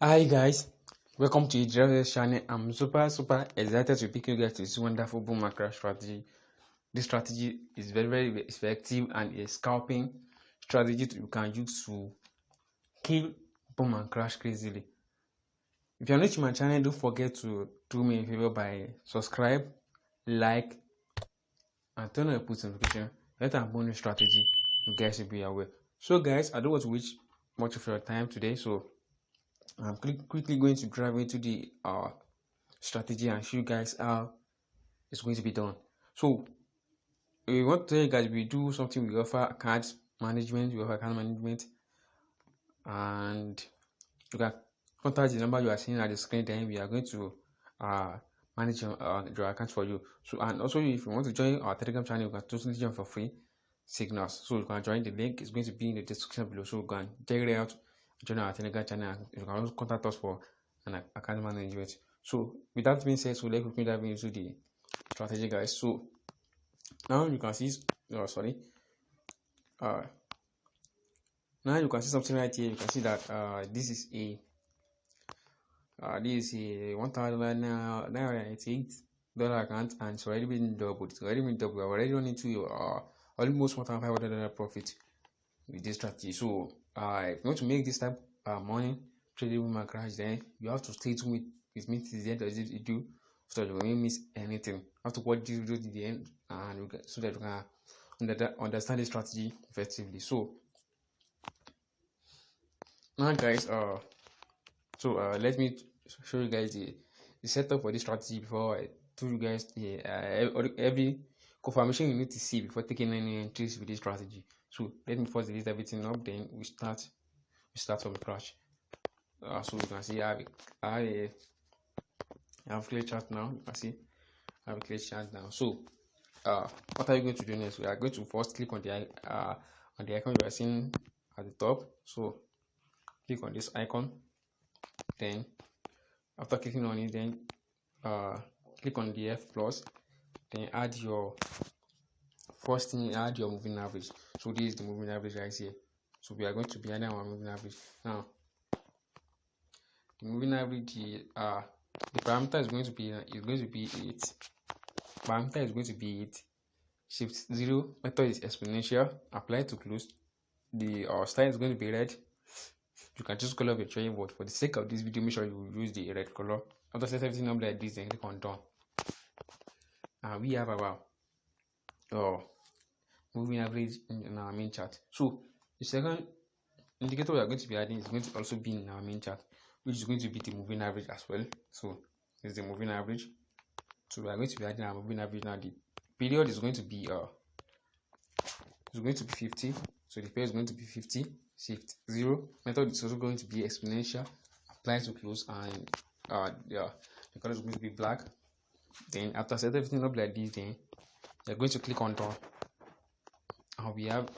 Hi guys, welcome to the channel. I'm super excited to pick you guys to this wonderful boom and crash strategy. This strategy is very effective and a scalping strategy you can use to kill boom and crash crazily. If you're new to my channel, don't forget to do me a favor by subscribe, like, and turn on your post notification. Let our bonus strategy you guys will be aware. So guys, I don't want to waste much of your time today, so I'm quickly going to drive into the strategy and show you guys how it's going to be done. So we want to tell you guys we do something. We offer account management, and you can contact the number you are seeing at the screen. Then we are going to manage your account for you. So, and also if you want to join our Telegram channel, you can totally join for free signals. So you can join. The link is going to be in the description below. So you can check it out, join our Telegram channel. You can also contact us for an account management. So with that being said, so let's quickly dive into the strategy, guys. So now you can see now you can see something right here. You can see that this is a $1,988 account, and it's already been doubled. We're already running into your almost $1,500 profit with this strategy. So if you want to make this type of money trading with crash, then you have to stay tuned with me till the end of this video so that you won't miss anything. You have to watch this video to the end and so that you can understand the strategy effectively. So now guys, let me show you guys the setup for this strategy before I tell you guys every confirmation you need to see before taking any entries with this strategy. So let me first delete everything up, then we start from scratch. So you can see I have clear chart now. You can see I have a clear chart now. So what are you going to do next? We are going to first click on the icon you are seeing at the top. So click on this icon, then after clicking on it, then click on the F plus, then add your first thing, add your moving average. So this is the moving average right here. So we are going to be adding our moving average now. The moving average, the parameter is going to be 8. Parameter is going to be 8. Shift 0 method is exponential. Apply to close. The style is going to be red. You can just color your trading board. For the sake of this video, make sure you use the red color. After set everything up like this, then click on done. And we have our moving average in our main chart. So the second indicator we are going to be adding is going to also be in our main chart, which is going to be the moving average as well. So this is the moving average. So we are going to be adding our moving average now. The period is going to be 50. So the period is going to be 50. Shift 0 method is also going to be exponential. Apply to close, and the color is going to be black. Then after set everything up like this, then you're going to click on done. And we have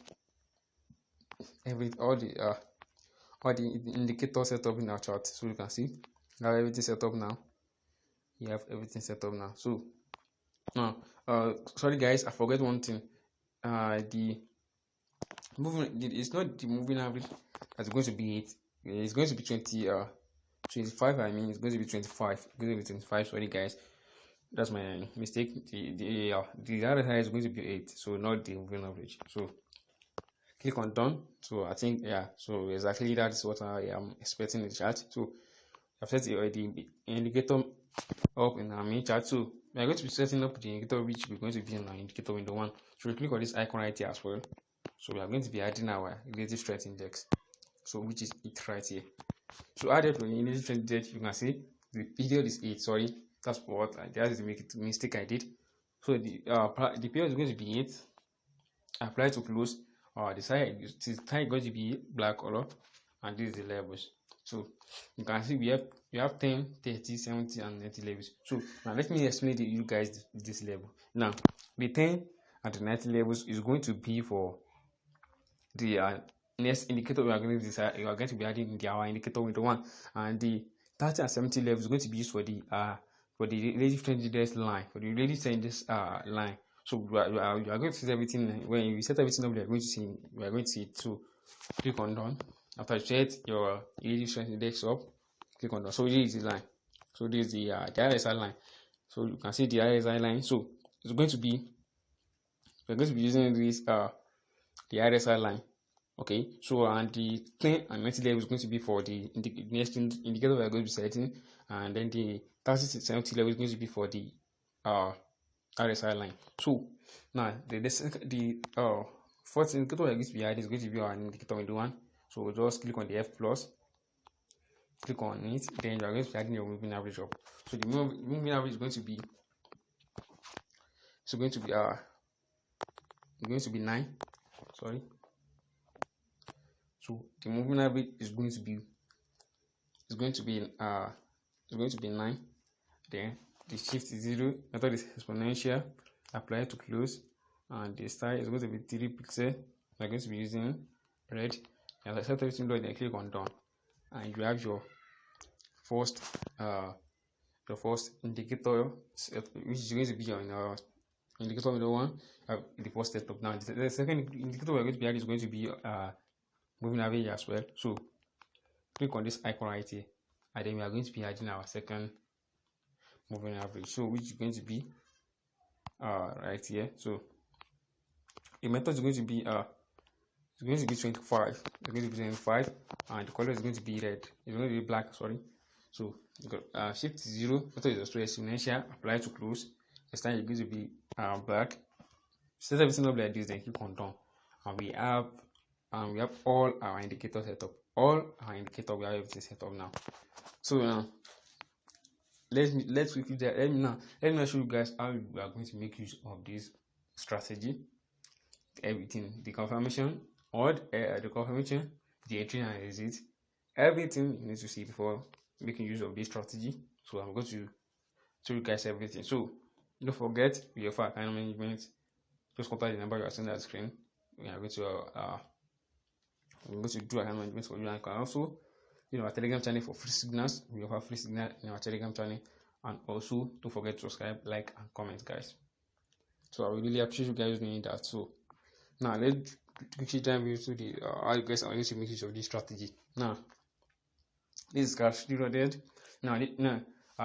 all the indicators set up in our chart. So you can see we have everything set up now. You have everything set up now. So now sorry guys, I forgot one thing. It's not the moving average that's going to be 8. It's going to be 25. I mean, it's going to be 25. It's going to be 25. Sorry guys, that's my mistake. The other side is going to be 8, so not the moving average. So click on done. So I think so exactly that's what I am expecting in the chart. So I've set the indicator up in our main chart. So we are going to be setting up the indicator which we're going to be in our indicator window 1. So we click on this icon right here as well. So we are going to be adding our relative strength index, so which is it right here. So added to the relative strength index, you can see the period is 8. Sorry, that's what that is the mistake I did. So the period is going to be 8. Apply to close. The side is going to be black color, and this is the levels. So you can see we have 10, 30, 70, and 90 levels. So now let me explain to you guys this level. Now the 10 and the 90 levels is going to be for the next indicator we are going to decide. You are going to be adding our indicator window 1, and the 30 and 70 levels is going to be used for the relative strength index line, for the relative strength index line. So you are going to set everything. When you set everything up, we are going to see it. So click on done. After you set your relative strength index up, click on that. So this is the line. So this is the RSI line. So you can see the RSI line. So it's going to be, we're going to be using this the RSI line. Okay, so and the 10 and 90 level is going to be for the next indicator we are going to be setting, and then the 30 to 70 level is going to be for the RSI line. So now the first indicator we are going to be adding is going to be our indicator window one. So just click on the F plus, click on it, then you are going to be adding your moving average up. So the moving average is going to be going to be 9. Sorry. So the moving average is going to be 9. Then the shift is 0. Method is exponential. Apply to close, and the style is going to be 3 pixels. We're going to be using red. And I set everything low, then click on done, and you have your first indicator, which is going to be on indicator window one. The first setup. Now the second indicator we're going to be adding is going to be moving average as well. So click on this icon right here, and then we are going to be adding our second moving average, so which is going to be right here. So the method is going to be 25. It's going to be 25, and the color is going to be red. It's going to be black. Sorry. So shift 0. Method is also exponential. Apply to close. This time it's going to be black. Set everything up like this, then click on done, and we have all our indicators set up. We have everything set up now. So now let's quickly let me show you guys how we are going to make use of this strategy. Everything, the confirmation, the confirmation, the entry and exit, everything you need to see before making use of this strategy. So I'm going to show you guys everything. So don't forget, we offer account management. Just contact the number you are seeing on the screen. We are going to do account management for you, and you can also our Telegram channel for free signals. We offer free signal in our Telegram channel, and also don't forget to subscribe, like, and comment, guys. So I would really appreciate you guys doing that. So now let's quickly dive into the how you guys are going to make use of this strategy. Now this is cash reloaded. Now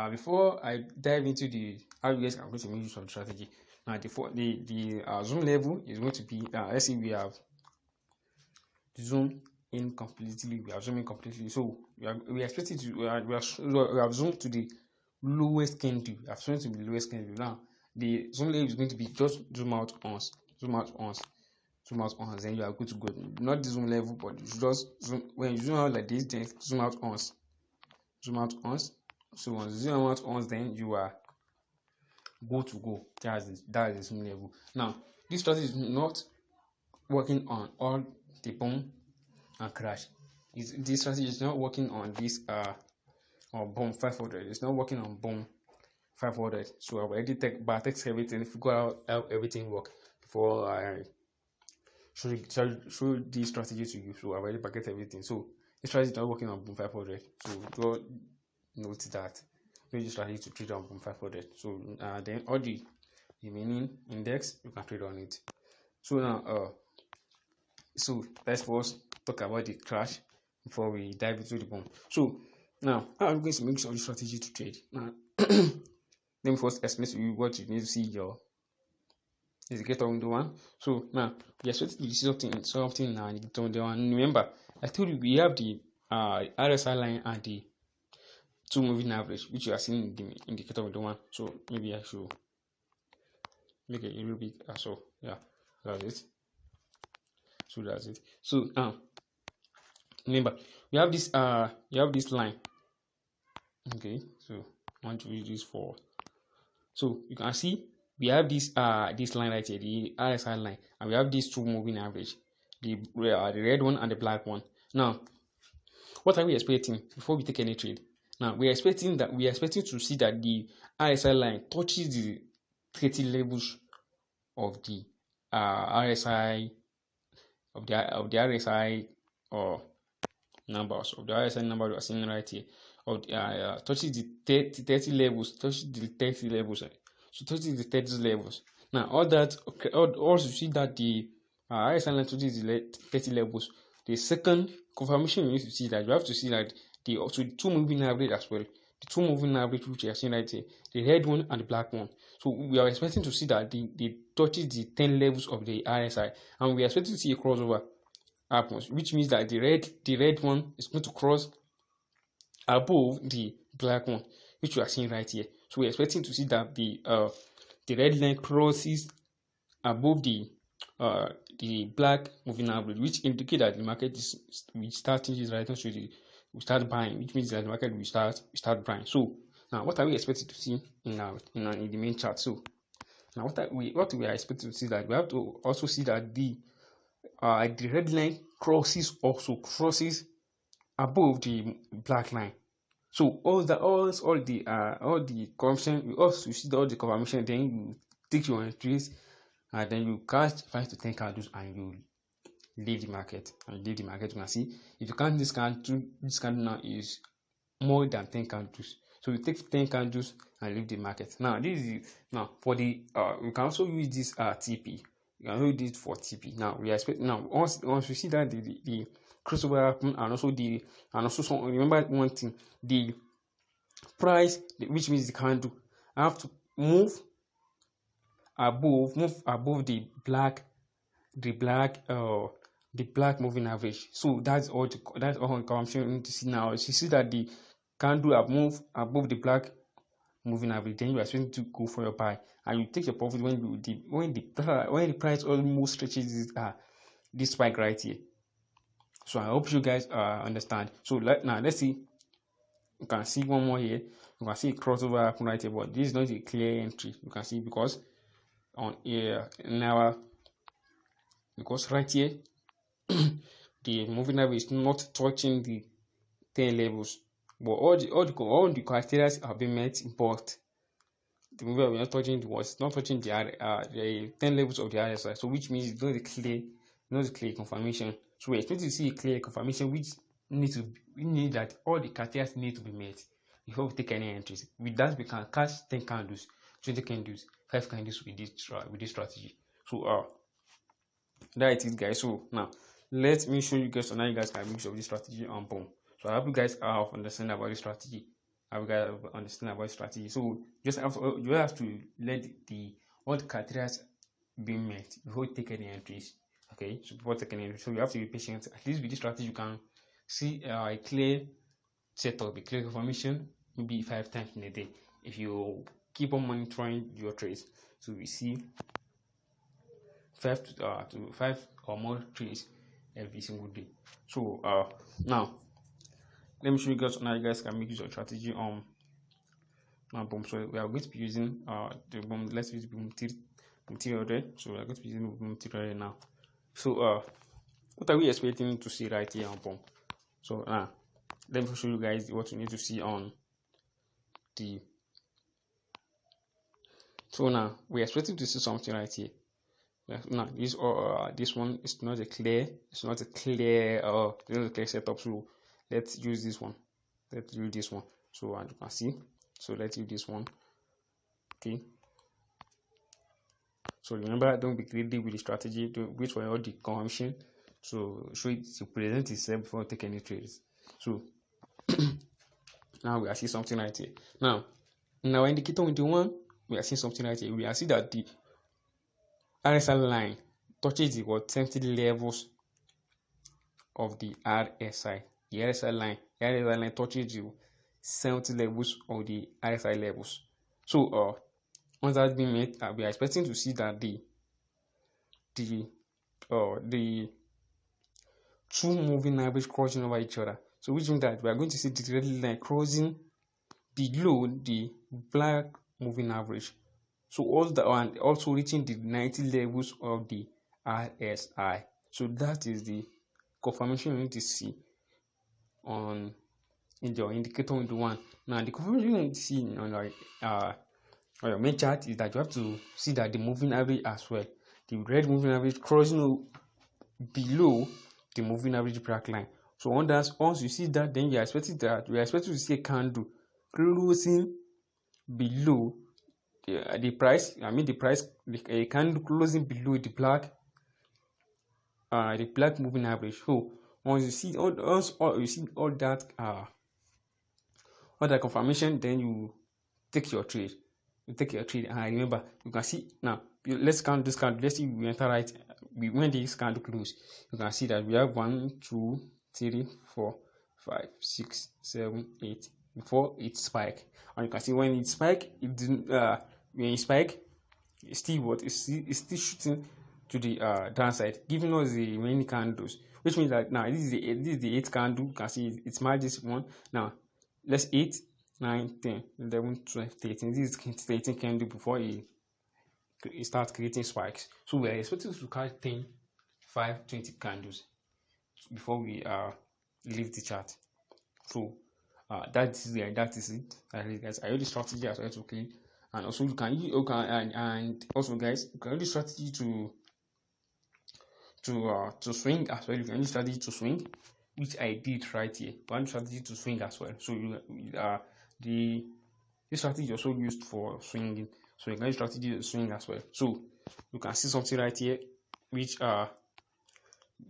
before I dive into the how you guys are going to make use of the strategy, now the zoom level is going to be let's say we have zoom in completely. We have zoomed in completely. So we are expecting to we have zoomed to the lowest candle. We have zoomed to the lowest candle. Now the zoom level is going to be just zoom out once. Then you are good to go. Not the zoom level, but you just zoom. When you zoom out like this, then zoom out once. So once you zoom out once, then you are good to go. That is the zoom level. Now this strategy is not working on all the boom and crash. This strategy is not working on this or boom 500. It's not working on boom 500. So I've already backtest everything, figure out how everything works before I show this strategy to you. So I've already backtest everything. So this strategy is not working on boom 500. So don't note that. Use this strategy to trade on boom 500. So then all the remaining index you can trade on it. So now so let's first talk about the crash before we dive into the boom. So now how are we going to make use of the strategy to trade? Now let me first explain to you what you need to see your indicator window one. So now we are supposed to see something in our indicator window one. Remember, I told you we have the RSI line and the 2 moving average, which you are seeing in the indicator window one. So maybe I should make it a little bit. So yeah, that's it. So now remember, we have this line. Okay, so I want to use this for. So you can see we have this line right here, the RSI line, and we have these 2 moving average, the red one and the black one. Now, what are we expecting before we take any trade? Now we are expecting to see that the RSI line touches the 30 levels of the RSI RSI or numbers of the RSI number we are seeing right here, of touches the 30 levels, So touches the 30 levels. Now all that also see that the RSI line touches the 30 levels. The second confirmation you need to see that you have to see that the two moving average as well. The two moving average which you are seeing right here, the red one and the black one. So we are expecting to see that the touches the 10 levels of the RSI, and we are expecting to see a crossover happens, which means that the red one is going to cross above the black one, which we are seeing right here. So we're expecting to see that the red line crosses above the black moving average, which indicate that the market is we start changes right now, so we start buying, which means that the market we start buying. So now what are we expecting to see in the main chart? So now what we are expecting to see, that we have to also see that the red line crosses above the black line. So all the confirmation, you also see all the confirmation, then you take your entries, and then you catch 5 to 10 candles and you leave the market. You can see if you count this candle now is more than 10 candles. So you take 10 candles and leave the market. Now for the you can also use this TP. You can use it for TP. Now we expect once we see that the crossover happen, and also some, remember one thing, the price, which means the candle, have to move above the black moving average. So that's all confirmation you need to see. Now you see that the candle have moved above the black moving average, then you are expecting to go for your buy, and you take your profit when the price almost reaches this spike right here. So I hope you guys understand. So now let's see. You can see one more here. You can see a crossover happen right here, but this is not a clear entry. You can see because on here now, because right here the moving average is not touching the 10 levels, but all the criteria have been met, but the moving average not touching the 10 levels of the RSI. So which means it's not a clear confirmation. So we expect to see a clear confirmation, which we need that all the criteria need to be met before we take any entries. With that, we can catch 10 candles, 20 candles, 5 candles with this strategy. So that it is, guys. So now let me show you guys how you guys can make use of this strategy on boom. So I hope you guys have understand about this strategy. So you have to let all the criteria be met before you take any entries. Okay, so before taking entries, so you have to be patient. At least with this strategy, you can see a clear setup, a clear confirmation, maybe 5 times in a day. If you keep on monitoring your trades, so we see 5 to 5 or more trades every single day. So now let me show you guys how you guys can make use of strategy on boom. So we are going to be using the boom. Let's use boom 300. So we are going to be using boom 300 now. So what are we expecting to see right here on boom? So let me show you guys what you need to see on the. So now we're expecting to see something right here. Now this one is not a clear. It's not a clear setup. So let's use this one. So as you can see, so let's use this one. Okay. So remember, don't be greedy with the strategy. Don't wait for all the confirmation. So show it to present itself before taking any trades. So now we are seeing something right here. Now in our indicator window 1, we are seeing something right here. We are seeing that the RSI line touches the 70 levels of the RSI. The RSI line touches the 70 levels of the RSI levels. So once that's been made, we are expecting to see that the two moving average crossing over each other. So which means that we are going to see the red line crossing below the black moving average. So and also reaching the 90 levels of the RSI. So that is the confirmation you need to see in your indicator window 1. Now the confirmation you need to see on your main chart is that you have to see that the moving average as well, the red moving average crossing below the moving average black line. So once you see that, then we are expecting to see a candle closing below the price. A candle closing below the black moving average. So once you see all that Order confirmation, then you take your trade. You take your trade, and remember, you can see now. Let's count this candle. Let's see we enter right. When this candle close, you can see that we have 1, 2, 3, 4, 5, 6, 7, 8 before it spike. And you can see when it spike, it didn't. When it spike, it's still what? It's still shooting to the downside, giving us the many candles, which means that now this is the 8th candle. You can see it's marked this one. Now let's 8, 9, 10, 11, 12, 13. This is 13 candle before it starts creating spikes. So we are expecting to catch 10, 5, 20 candles before we leave the chart. So that is it. Guys, I use the strategy as well to clean. And also you can and also guys, you can use the strategy to swing as well. You can use strategy to swing, which I did right here. One strategy to swing as well. So this strategy is also used for swinging. So you can use strategy to swing as well. So you can see something right here, which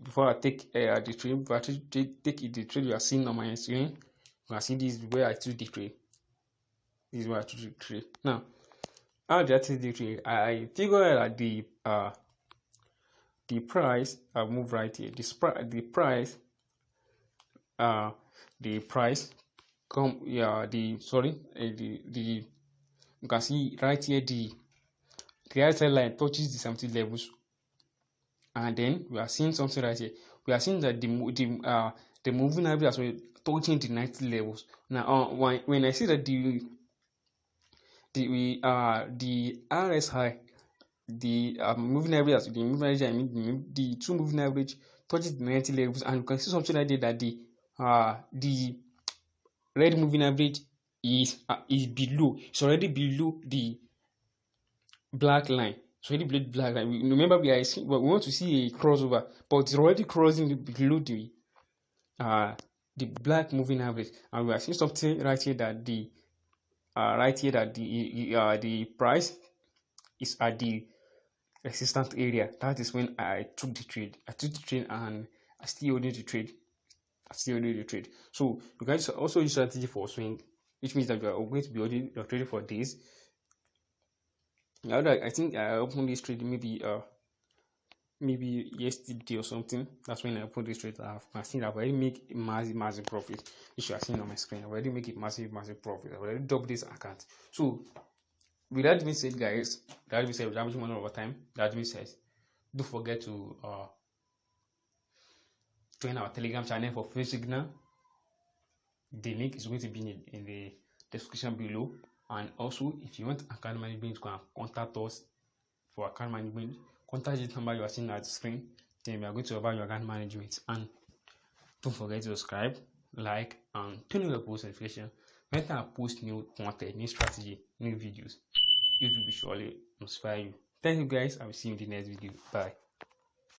before I take the trade, before I take the trade you are seeing on my screen, you can see this is where I took the trade. This is where I took the trade. Now, how did I take the trade? I figured that the price, I'll move right here. The price come, yeah, you can see right here the right line touches the 70 levels, and then we are seeing something right here. We are seeing that the moving average as well touching the 90 levels. Now when I see that the RSI, the moving average, I mean the two moving average touches the 90 levels, and you can see something like that the red moving average is below. It's already below the black line. It's already below the black line. Remember, we want to see a crossover, but it's already crossing below the black moving average, and we are seeing something right here that the price is at the resistance area. That is when I took the trade. And I still holding the trade. So you guys also use strategy for swing, which means that you are going to be holding your trade for days. I think I opened this trade maybe yesterday or something. That's when I opened this trade. I've seen I've already make massive profit, which you are seeing on my screen. I've already make it massive profit. I've already doubled this account. So with that being said, guys, without much more over time, that being said, don't forget to join our Telegram channel for free signal. The link is going to be in the description below. And also, if you want account management, you can contact us for account management. Contact this number you are seeing at the screen. Then we are going to provide your account management. And don't forget to subscribe, like, and turn on your post notification. When I post new content, new strategy, new videos, it will be surely inspire you. Thank you guys. I will see you in the next video. Bye.